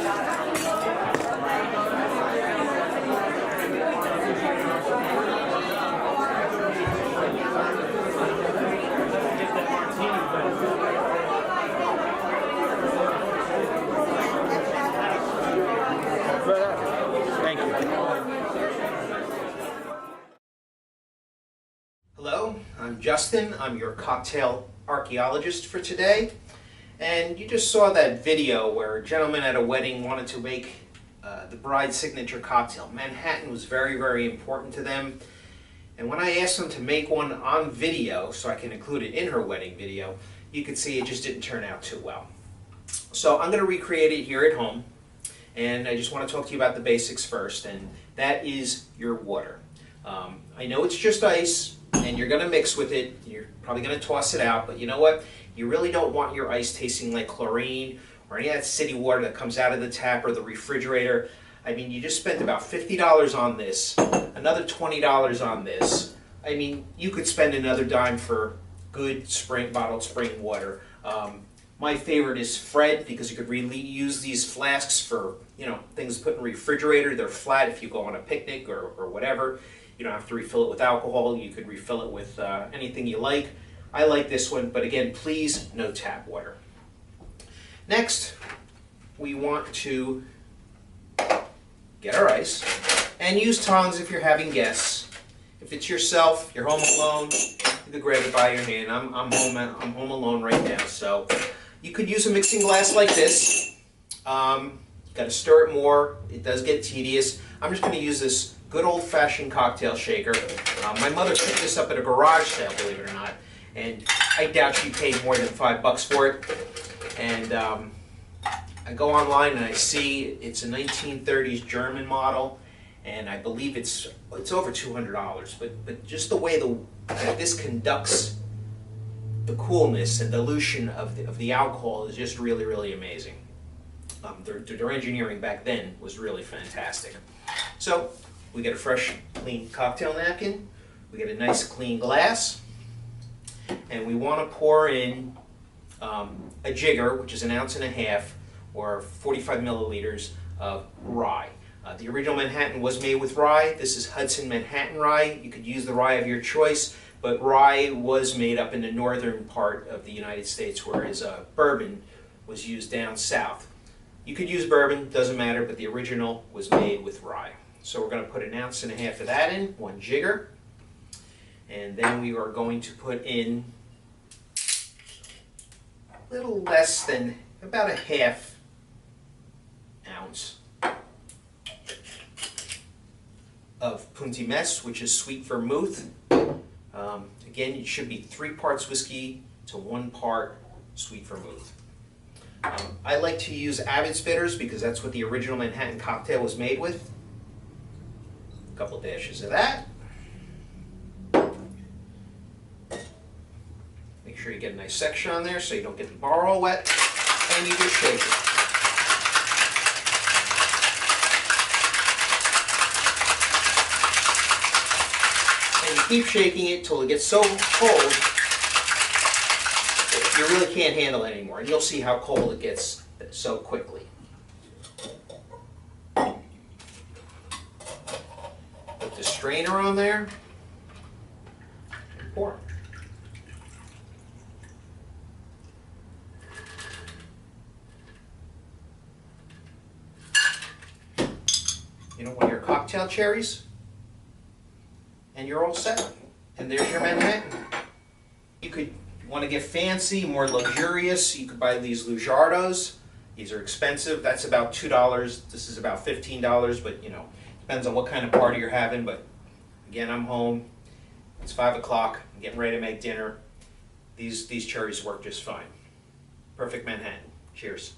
Thank you. Hello, I'm Justin. I'm your cocktail archaeologist for today. And you just saw that video where a gentleman at a wedding wanted to make the bride's signature cocktail. Manhattan was very, very important to them. And when I asked them to make one on video, so I can include it in her wedding video, you could see it just didn't turn out too well. So I'm going to recreate it here at home. And I just want to talk to you about the basics first, and that is your water. I know it's just ice, and you're going to mix with it. You're probably going to toss it out, but you know what? You really don't want your ice tasting like chlorine or any of that city water that comes out of the tap or the refrigerator. I mean, you just spent about $50 on this, another $20 on this. I mean, you could spend another dime for good bottled spring water. My favorite is Fred, because you could really use these flasks for, things to put in the refrigerator. They're flat if you go on a picnic or whatever. You don't have to refill it with alcohol. You could refill it with anything you like. I like this one, but again, please, no tap water. Next, we want to get our ice and use tongs if you're having guests. If it's yourself, you're home alone, you could grab it by your hand. I'm home alone right now, so you could use a mixing glass like this. You got to stir it more. It does get tedious. I'm just going to use this good old-fashioned cocktail shaker. My mother picked this up at a garage sale, believe it or not, and I doubt she paid more than $5 for it. And I go online and I see it's a 1930s German model, and I believe it's over $200. But just the way that this conducts the coolness and dilution of the alcohol is just really, really amazing. Their engineering back then was really fantastic. So we get a fresh, clean cocktail napkin. We get a nice, clean glass. And we want to pour in a jigger, which is 1.5 ounces, or 45 milliliters of rye. The original Manhattan was made with rye. This is Hudson Manhattan rye. You could use the rye of your choice, but rye was made up in the northern part of the United States, whereas bourbon was used down south. You could use bourbon, doesn't matter, but the original was made with rye. So we're going to put 1.5 ounces of that in, one jigger. And then we are going to put in a little less than about 1/2 ounce of Punti Mess, which is sweet vermouth. Again, it should be 3 parts whiskey to 1 part sweet vermouth. I like to use Abbott's bitters because that's what the original Manhattan cocktail was made with. A couple dashes of that. Make sure you get a nice section on there so you don't get the bar all wet, and you just shake it. And you keep shaking it till it gets so cold that you really can't handle it anymore, and you'll see how cold it gets so quickly. Put the strainer on there and pour. One of your cocktail cherries, and you're all set. And there's your Manhattan. You could want to get fancy, more luxurious. You could buy these Lujardos. These are expensive. That's about $2. This is about $15, but depends on what kind of party you're having. But again, I'm home. It's 5 o'clock. I'm getting ready to make dinner. These cherries work just fine. Perfect Manhattan. Cheers.